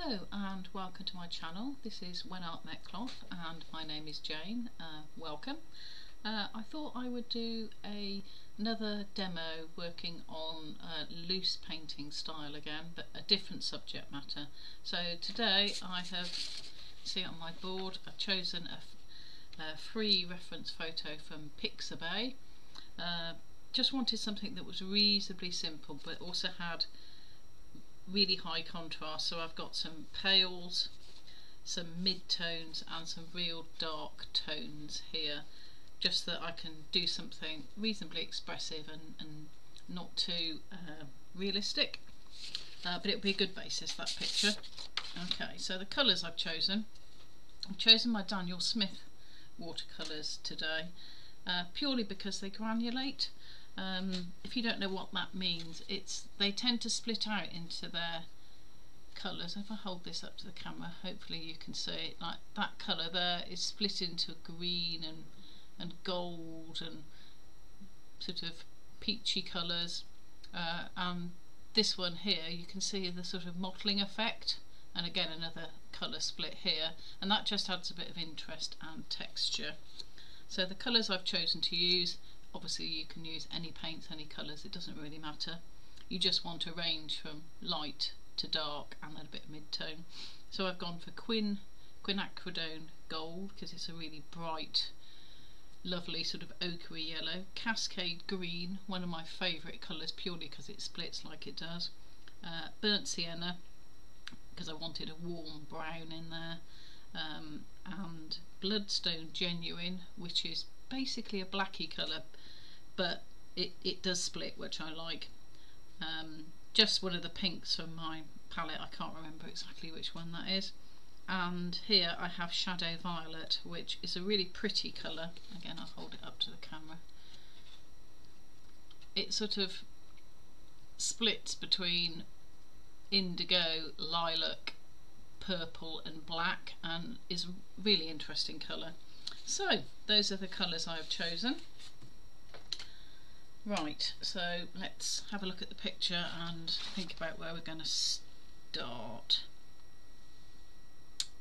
Hello and welcome to my channel. This is When Art Met Cloth and my name is Jane. Welcome. I thought I would do another demo working on loose painting style again, but a different subject matter. So today I have, see on my board, I've chosen a free reference photo from Pixabay. Just wanted something that was reasonably simple but also had really high contrast, so I've got some pales, some mid-tones and some real dark tones here, just that I can do something reasonably expressive and not too realistic, but it would be a good basis, that picture. Okay, so the colours I've chosen my Daniel Smith watercolours today, purely because they granulate. If you don't know what that means, they tend to split out into their colours. If I hold this up to the camera, hopefully you can see it. Like that colour there is split into green and gold and sort of peachy colours, and this one here you can see the sort of mottling effect, and again another colour split here, and that just adds a bit of interest and texture. So the colours I've chosen to use, obviously you can use any paints, any colours, it doesn't really matter. You just want a range from light to dark and then a bit of mid-tone. So I've gone for quinacridone gold because it's a really bright, lovely sort of ochre yellow. Cascade green, one of my favourite colours purely because it splits like it does. Burnt sienna because I wanted a warm brown in there. And bloodstone genuine, which is basically a blacky colour, but it does split, which I like. Just one of the pinks from my palette, I can't remember exactly which one that is. And here I have shadow violet, which is a really pretty colour. Again, I'll hold it up to the camera. It sort of splits between indigo, lilac, purple and black, and is a really interesting colour. So those are the colours I have chosen. Right, so let's have a look at the picture and think about where we're going to start.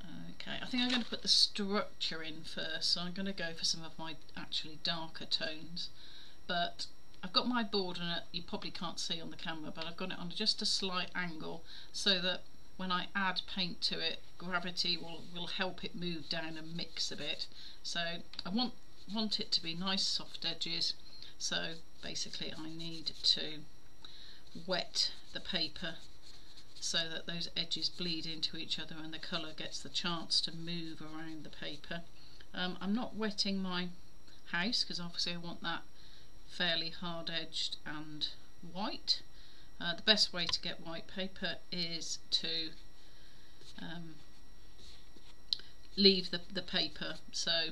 Okay, I think I'm going to put the structure in first, so I'm going to go for some of my actually darker tones, but I've got my board on it, you probably can't see on the camera, but I've got it on just a slight angle so that when I add paint to it, gravity will help it move down and mix a bit. So I want it to be nice soft edges, so basically I need to wet the paper so that those edges bleed into each other and the colour gets the chance to move around the paper. I'm not wetting my house because obviously I want that fairly hard edged and white. The best way to get white paper is to leave the paper, so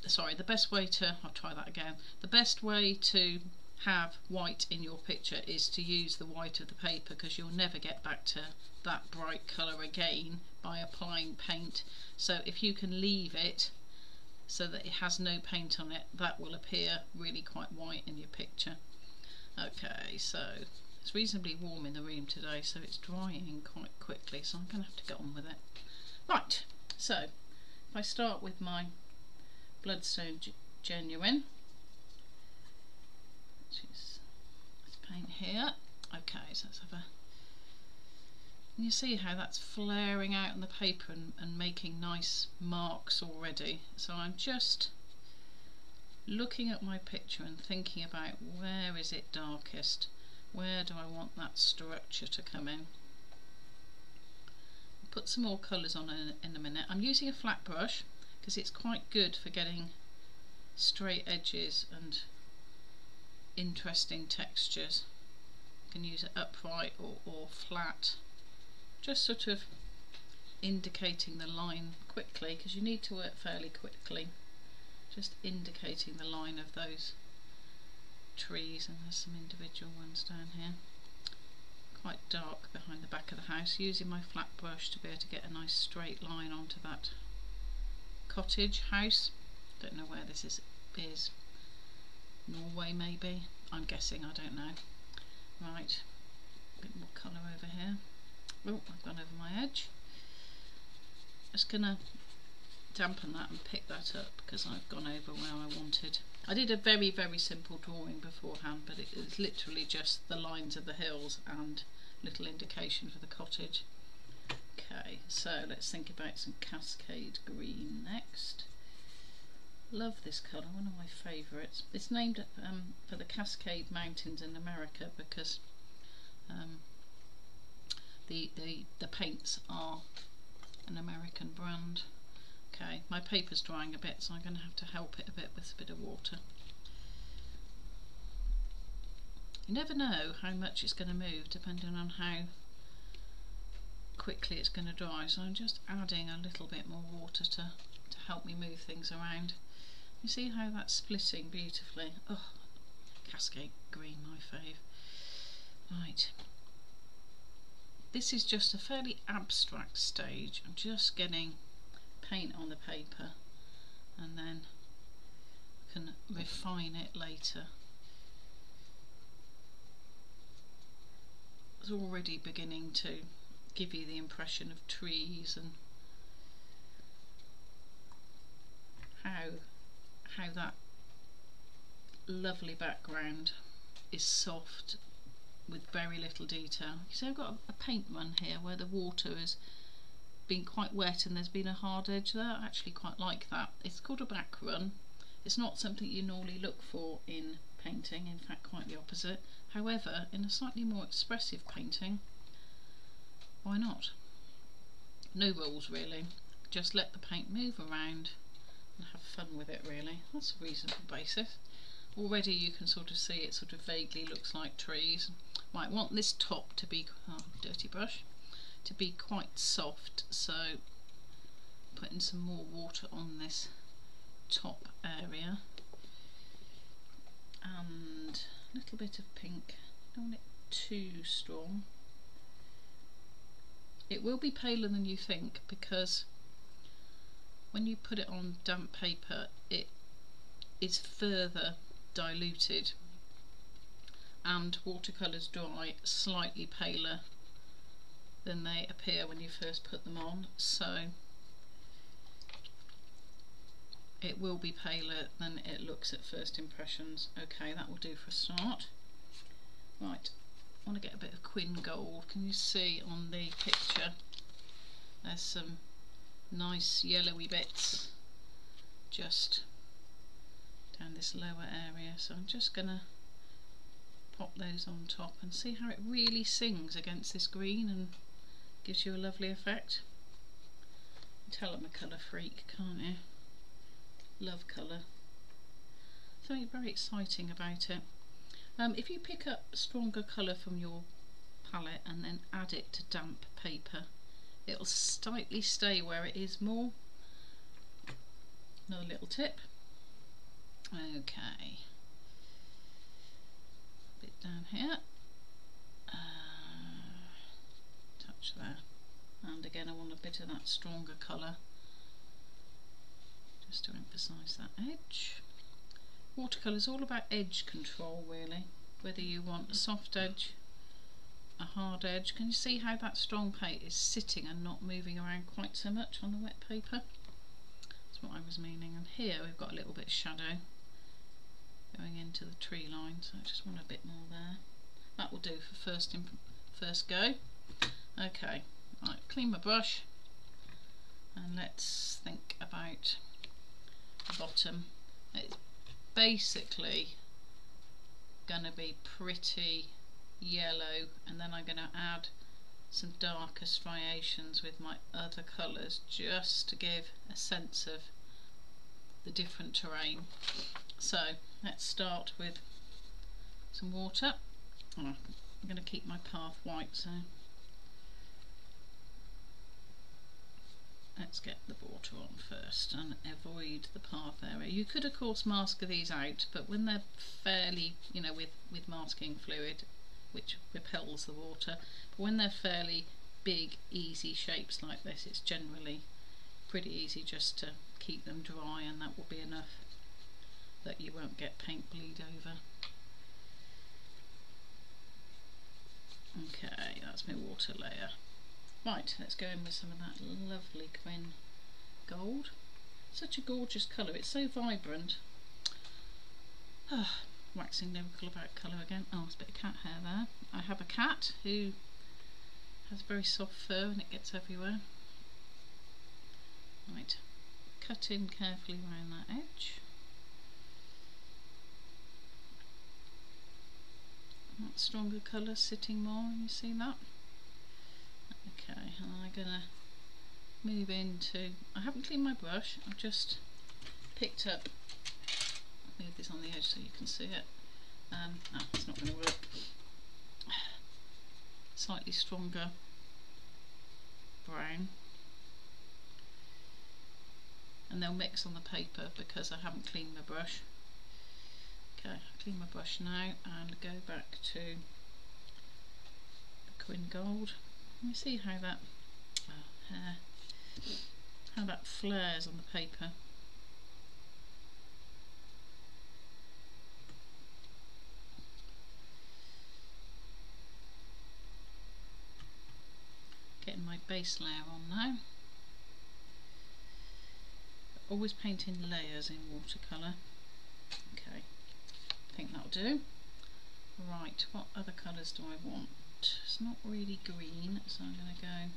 sorry, the best way to, I'll try that again, the best way to have white in your picture is to use the white of the paper, because you'll never get back to that bright colour again by applying paint. So if you can leave it so that it has no paint on it, that will appear really quite white in your picture. Okay, so it's reasonably warm in the room today, so it's drying quite quickly, so I'm going to have to get on with it. Right, so if I start with my bloodstone genuine, which is this paint here. Okay, so let's have a, you see how that's flaring out on the paper and making nice marks already. So I'm just looking at my picture and thinking about where is it darkest, where do I want that structure to come in. I'll put some more colours on in a minute. I'm using a flat brush because it's quite good for getting straight edges and interesting textures. You can use it upright or flat, just sort of indicating the line quickly, because you need to work fairly quickly, just indicating the line of those trees, and there's some individual ones down here. Quite dark behind the back of the house, using my flat brush to be able to get a nice straight line onto that cottage house. Don't know where this is. Norway maybe, I'm guessing, I don't know. Right, a bit more colour over here. Oh, I've gone over my edge. just gonna dampen that and pick that up because I've gone over where I wanted. I did a very, very simple drawing beforehand, but it is literally just the lines of the hills and little indication for the cottage. Okay, so let's think about some Cascade Green next. Love this colour, one of my favourites. It's named for the Cascade Mountains in America because the paints are an American brand. Okay, my paper's drying a bit, so I'm going to have to help it a bit with a bit of water. You never know how much it's going to move depending on how quickly it's going to dry, so I'm just adding a little bit more water to help me move things around. You see how that's splitting beautifully? Oh, Cascade Green, my fave. Right. This is just a fairly abstract stage. I'm just getting paint on the paper and then can refine it later. It's already beginning to give you the impression of trees and how that lovely background is soft with very little detail. So I've got a paint run here where the water has been quite wet and there's been a hard edge there. I actually quite like that. It's called a back run. It's not something you normally look for in painting, in fact quite the opposite. However, in a slightly more expressive painting, why not? No rules really, just let the paint move around and have fun with it really. That's a reasonable basis. Already you can sort of see it sort of vaguely looks like trees. Might want this top to be, oh, dirty brush, to be quite soft, so putting some more water on this top area and a little bit of pink. Don't want it too strong. It will be paler than you think because when you put it on damp paper it is further diluted, and watercolours dry slightly paler than they appear when you first put them on, so it will be paler than it looks at first impressions. Okay, that will do for a start. Right, I want to get a bit of Quin Gold. Can you see on the picture there's some nice yellowy bits just down this lower area, so I'm just going to pop those on top and see how it really sings against this green and gives you a lovely effect. You tell I'm a colour freak, can't you? Love colour. Something very exciting about it. If you pick up stronger colour from your palette and then add it to damp paper, it'll slightly stay where it is more. Another little tip. Okay. A bit down here. Touch there. And again I want a bit of that stronger colour just to emphasise that edge. Watercolour is all about edge control really, whether you want a soft edge, a hard edge. Can you see how that strong paint is sitting and not moving around quite so much on the wet paper? That's what I was meaning. And here we've got a little bit of shadow going into the tree line, so I just want a bit more there. That will do for first go. Okay, right, clean my brush and let's think about the bottom. It's basically going to be pretty yellow, and then I'm going to add some darker striations with my other colours just to give a sense of the different terrain. So let's start with some water. Oh, I'm going to keep my path white, so let's get the water on first and avoid the path area. You could of course mask these out, but when they're fairly, you know, with masking fluid which repels the water, but when they're fairly big easy shapes like this, it's generally pretty easy just to keep them dry, and that will be enough that you won't get paint bleed over. Okay, that's my water layer. Right, let's go in with some of that lovely Quin gold. Such a gorgeous colour, it's so vibrant. Waxing lyrical about colour again. Oh, there's a bit of cat hair there. I have a cat who has very soft fur and it gets everywhere. Right, cut in carefully around that edge. That stronger colour sitting more, you see that? Okay, and I'm going to move into, I haven't cleaned my brush, I've just picked up, move this on the edge so you can see it. It's not going to work. Slightly stronger brown, and they'll mix on the paper because I haven't cleaned my brush. Okay, I'll clean my brush now and go back to the Quin Gold. Let me see how that hair, how that flares on the paper. Getting my base layer on now. Always paint in layers in watercolour. Okay, I think that'll do. Right, what other colours do I want? It's not really green, so I'm going to go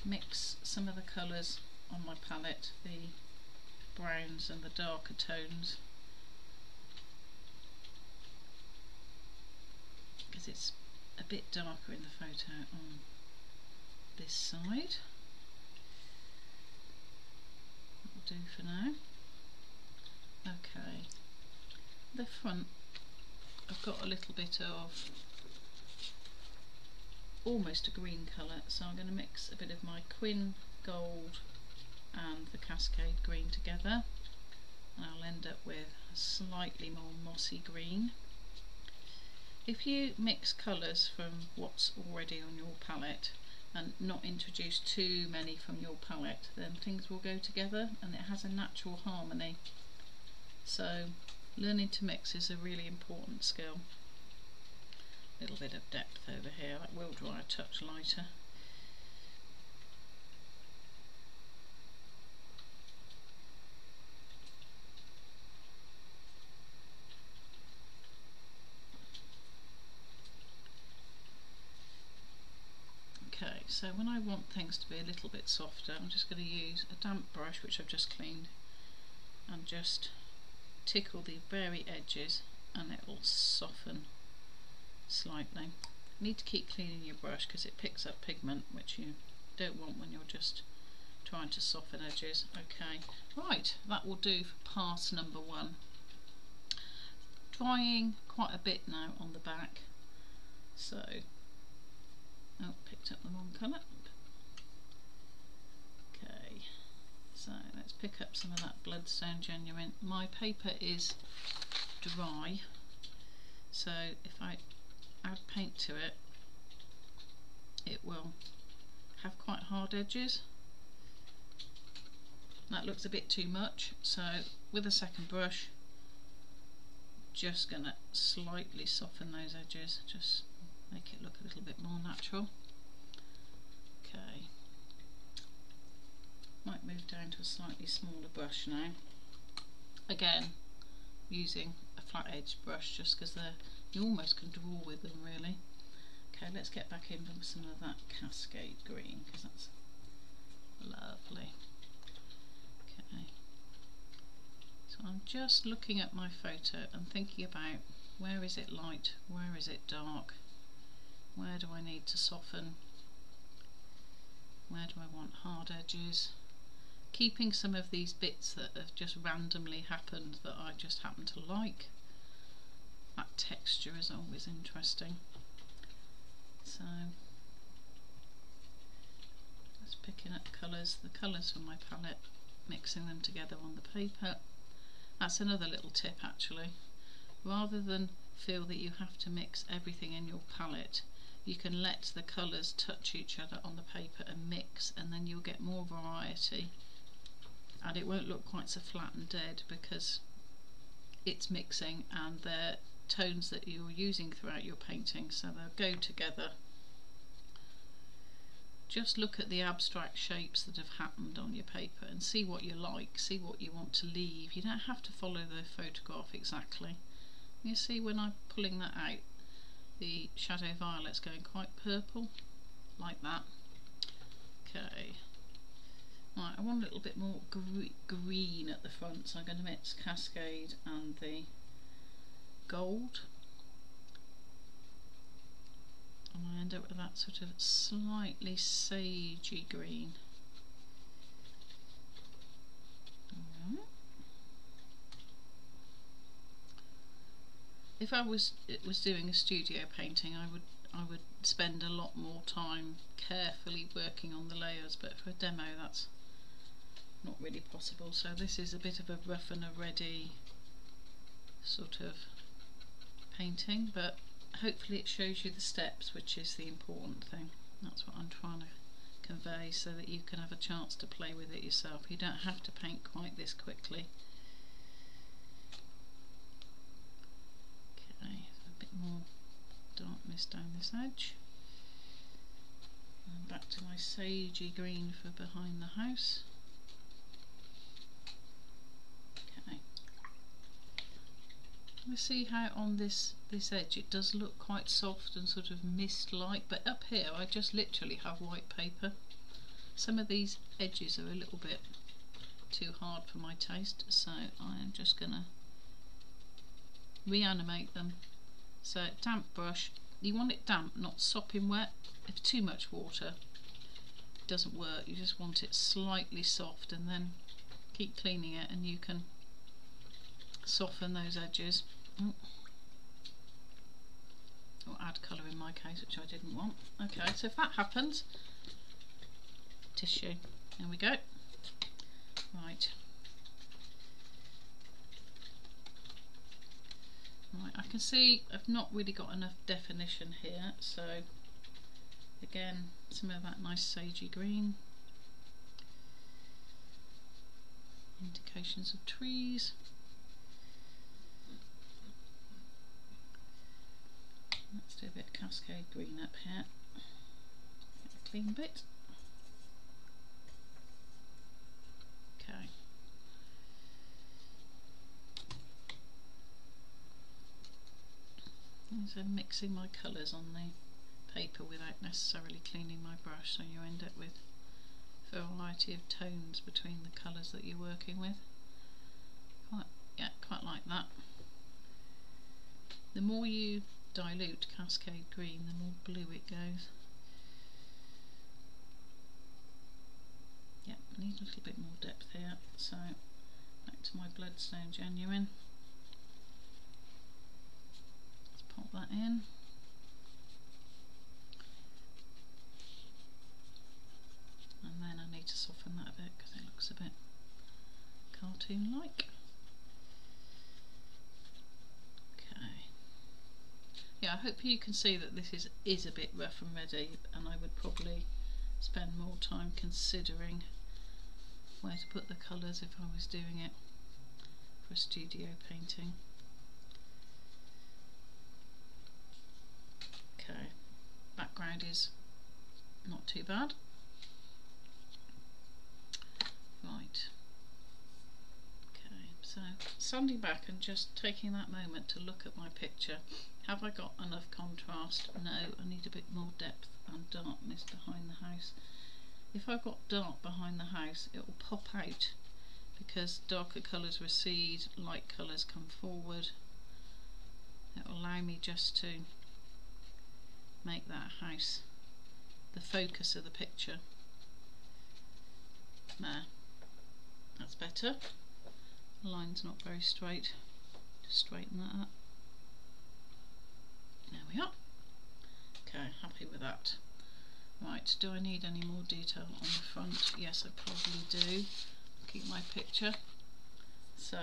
mix some of the colours on my palette, the browns and the darker tones, because it's a bit darker in the photo on this side. That'll do for now. Okay, the front I've got a little bit of almost a green colour, so I'm going to mix a bit of my Quin Gold and the Cascade green together, and I'll end up with a slightly more mossy green. If you mix colours from what's already on your palette and not introduce too many from your palette, then things will go together and it has a natural harmony. So learning to mix is a really important skill. A little bit of depth over here, that will dry a touch lighter. Okay, so when I want things to be a little bit softer, I'm just going to use a damp brush which I've just cleaned and just tickle the very edges and it will soften slightly. You need to keep cleaning your brush because it picks up pigment, which you don't want when you're just trying to soften edges. Okay, right, that will do for pass number 1. Drying quite a bit now on the back, so picked up the wrong colour. Okay, so let's pick up some of that Bloodstone Genuine. My paper is dry, so if I add paint to it, it will have quite hard edges. That looks a bit too much, so with a second brush, just going to slightly soften those edges, just make it look a little bit more natural. Okay, might move down to a slightly smaller brush now. Again, using a flat edge brush just because you almost can draw with them really. Okay, let's get back in with some of that Cascade green because that's lovely. Okay, so I'm just looking at my photo and thinking about where is it light, where is it dark, where do I need to soften, where do I want hard edges, keeping some of these bits that have just randomly happened that I just happen to like. That texture is always interesting. So just picking up colours, the colours from my palette, mixing them together on the paper. That's another little tip actually. Rather than feel that you have to mix everything in your palette, you can let the colours touch each other on the paper and mix, and then you'll get more variety and it won't look quite so flat and dead because it's mixing and they're tones that you're using throughout your painting, so they'll go together just look at the abstract shapes that have happened on your paper and see what you like, see what you want to leave. You don't have to follow the photograph exactly. You see when I'm pulling that out, the shadow violet's going quite purple, like that. Okay. Right, I want a little bit more green at the front, so I'm going to mix Cascade and the gold. And I end up with that sort of slightly sagey green. If I was doing a studio painting, I would spend a lot more time carefully working on the layers, but for a demo that's not really possible. So this is a bit of a rough and a ready sort of painting, but hopefully it shows you the steps, which is the important thing. That's what I'm trying to convey, so that you can have a chance to play with it yourself. You don't have to paint quite this quickly. Okay, a bit more darkness down this edge. And back to my sagey green for behind the house. Okay. We see how on this edge it does look quite soft and sort of mist-like, but up here I just literally have white paper. Some of these edges are a little bit too hard for my taste, so I am just going to reanimate them. So damp brush, you want it damp, not sopping wet. If too much water, it doesn't work. You just want it slightly soft, and then keep cleaning it and you can soften those edges. Or add colour in my case, which I didn't want. Okay, so if that happens, tissue. There we go. Right. Right, I can see I've not really got enough definition here, so again, some of that nice sagey green. Indications of trees. Let's do a bit of Cascade green up here. Get a clean bit. Okay. So mixing my colours on the paper without necessarily cleaning my brush, so you end up with a variety of tones between the colours that you're working with. Quite like that. The more you dilute Cascade green, the more blue it goes. Yep, need a little bit more depth here, so back to my Bloodstone Genuine. Let's pop that in. And then I need to soften that a bit because it looks a bit cartoon-like. Yeah, I hope you can see that this is a bit rough and ready, and I would probably spend more time considering where to put the colours if I was doing it for a studio painting. Okay, background is not too bad. Right. Okay, so standing back and just taking that moment to look at my picture. Have I got enough contrast? No, I need a bit more depth and darkness behind the house. If I've got dark behind the house, it will pop out because darker colours recede, light colours come forward. It will allow me just to make that house the focus of the picture. There, that's better. The line's not very straight. Just straighten that up. There we are. Okay, happy with that. Right, do I need any more detail on the front? Yes, I probably do. Keep my picture. So,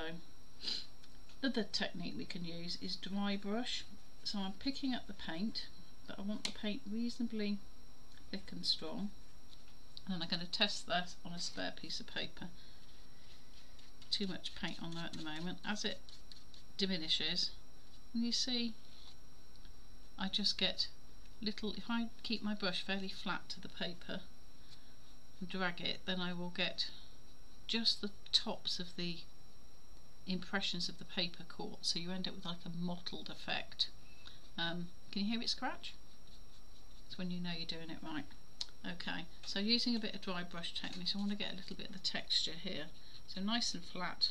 another technique we can use is dry brush. So I'm picking up the paint, but I want the paint reasonably thick and strong. And I'm going to test that on a spare piece of paper. Too much paint on there at the moment. As it diminishes, and you see, I just get little, if I keep my brush fairly flat to the paper, and drag it, then I will get just the tops of the impressions of the paper caught, so you end up with like a mottled effect. Can you hear it scratch? It's when you know you're doing it right. Okay, so using a bit of dry brush technique, I want to get a little bit of the texture here. So nice and flat.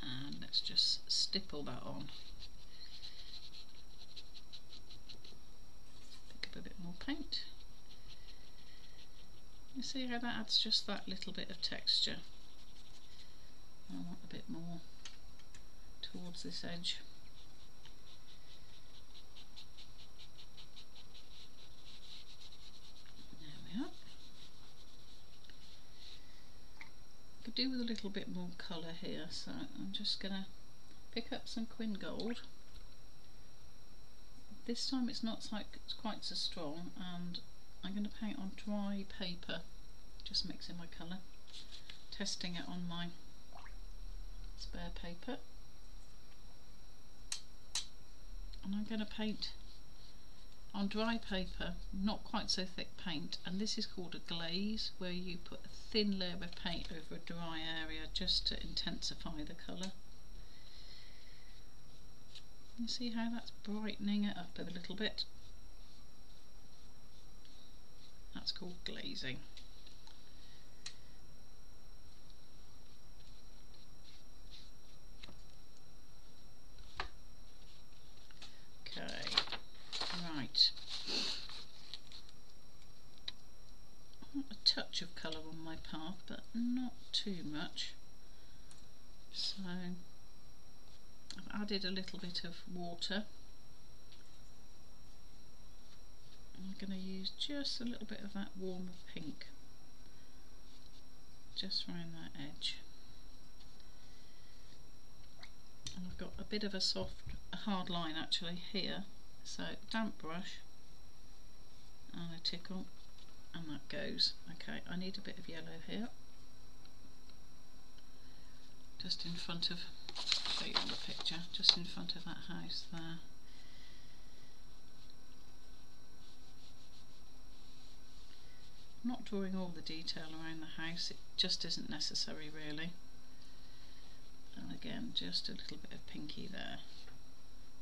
And let's just stipple that on. Pick up a bit more paint. You see how that adds just that little bit of texture. I want a bit more towards this edge. There we are. Could do with a little bit more colour here, so I'm just going to pick up some Quin Gold. This time it's not quite so strong, and I'm going to paint on dry paper, just mixing my colour, testing it on my spare paper. And I'm going to paint on dry paper, not quite so thick paint, and this is called a glaze, where you put a thin layer of paint over a dry area just to intensify the colour. You see how that's brightening it up a little bit? That's called glazing. Okay, right. A touch of colour on my path, but not too much. So I've added a little bit of water. I'm going to use just a little bit of that warmer pink just around that edge. And I've got a bit of a hard line actually here, so damp brush and a tickle, and that goes. Okay, I need a bit of yellow here, just in front of, show you on the picture, just in front of that house there. I'm not drawing all the detail around the house, it just isn't necessary really. And again, just a little bit of pinky there,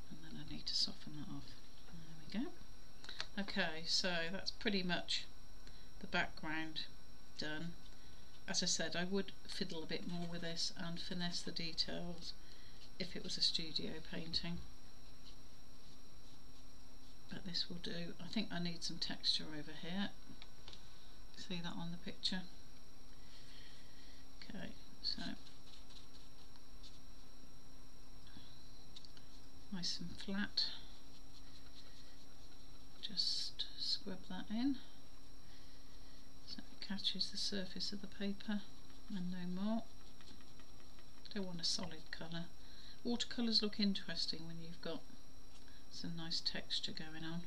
and then I need to soften that off. There we go. Okay, so that's pretty much the background done. As I said, I would fiddle a bit more with this and finesse the details if it was a studio painting, but this will do. I think I need some texture over here. See that on the picture? Okay, so nice and flat. Just scrub that in so it catches the surface of the paper and no more. Don't want a solid colour. Watercolours look interesting when you've got some nice texture going on.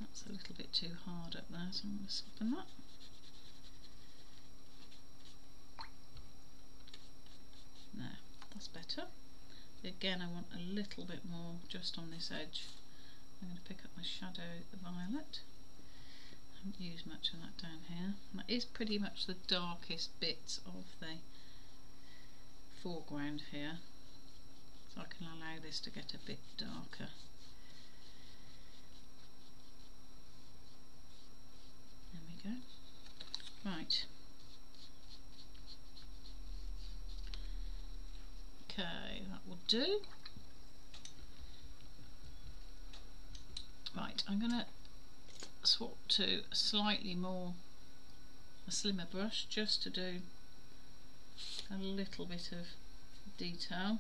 That's a little bit too hard up there, so I'm going to soften that. There, that's better. Again, I want a little bit more just on this edge. I'm going to pick up my shadow violet. I haven't used much of that down here. That is pretty much the darkest bits of the foreground here, so I can allow this to get a bit darker. There we go. Right. Okay, that will do. Right, I'm going to swap to a slimmer brush just to do a little bit of detail.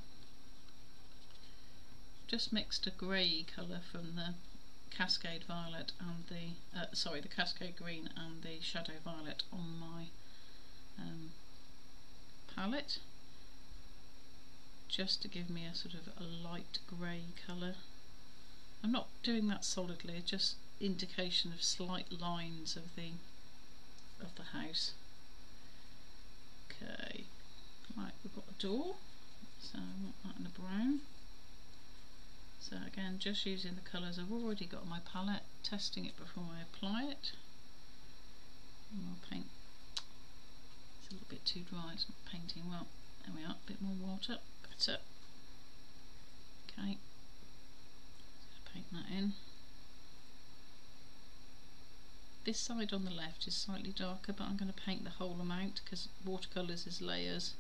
Just mixed a grey colour from the Cascade Violet and the Cascade Green and the Shadow Violet on my palette, just to give me a sort of a light grey colour. I'm not doing that solidly, just indication of slight lines of the house. Okay, right, we've got a door. so I want that in a brown. So again, just using the colours I've already got on my palette, testing it before I apply it. And I'll paint. It's a little bit too dry, it's not painting well. There we are, a bit more water, better. Okay, just paint that in. This side on the left is slightly darker, but I'm going to paint the whole amount because watercolours is layers,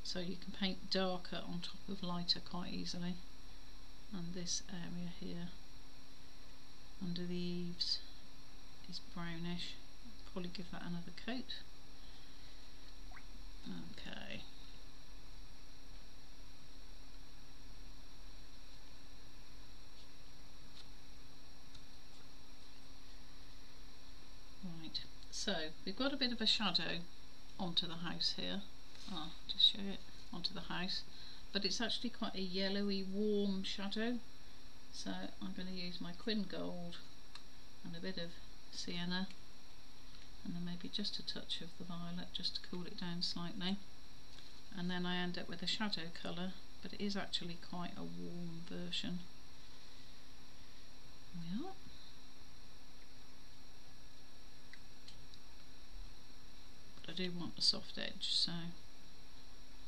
so you can paint darker on top of lighter quite easily. And this area here under the eaves is brownish. I'll probably give that another coat. Okay. Right, so we've got a bit of a shadow onto the house here. Just show it onto the house, but it's actually quite a yellowy warm shadow, so I'm going to use my Quin Gold and a bit of sienna, and then maybe just a touch of the violet just to cool it down slightly, and then I end up with a shadow colour, but it is actually quite a warm version. Yeah. But I do want a soft edge, so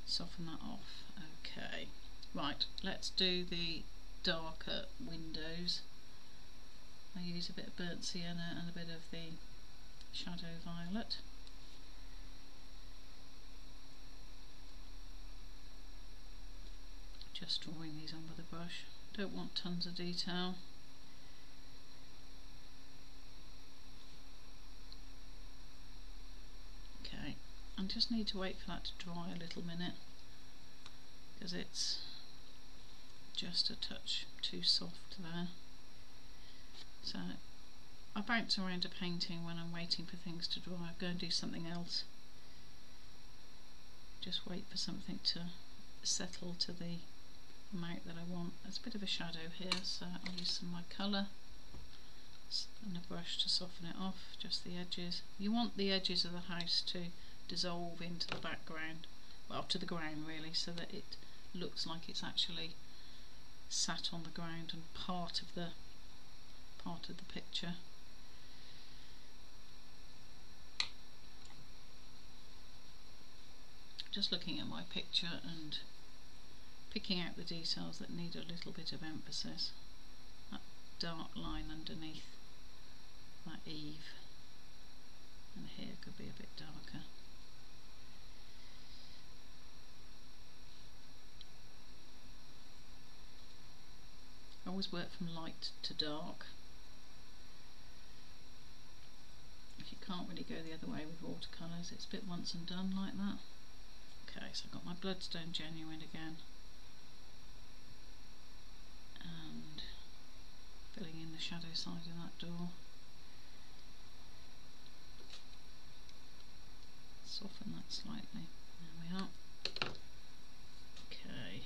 soften that off. Okay, right, let's do the darker windows. I use a bit of burnt sienna and a bit of the shadow violet. Just drawing these on with a brush. Don't want tons of detail. Okay, I just need to wait for that to dry a little minute because it's just a touch too soft there. So I bounce around a painting when I'm waiting for things to dry. I'll go and do something else. Just wait for something to settle to the amount that I want. There's a bit of a shadow here, so I'll use some of my colour and a brush to soften it off, just the edges. You want the edges of the house to dissolve into the background, well, to the ground really, so that it looks like it's actually sat on the ground and part of the picture. Just looking at my picture and picking out the details that need a little bit of emphasis. That dark line underneath that eave, and here could be a bit darker. I always work from light to dark. If you can't really go the other way with watercolours, it's a bit once and done like that. Okay, so I've got my Bloodstone Genuine again, and filling in the shadow side of that door. Soften that slightly. There we are. Okay.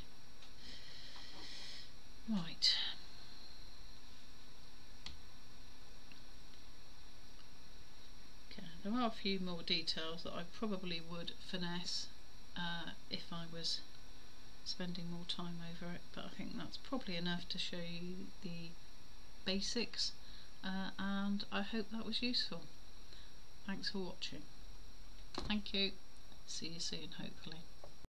Right. Okay, there are a few more details that I probably would finesse if I was spending more time over it, but I think that's probably enough to show you the basics, and I hope that was useful. Thanks for watching. Thank you. See you soon, hopefully.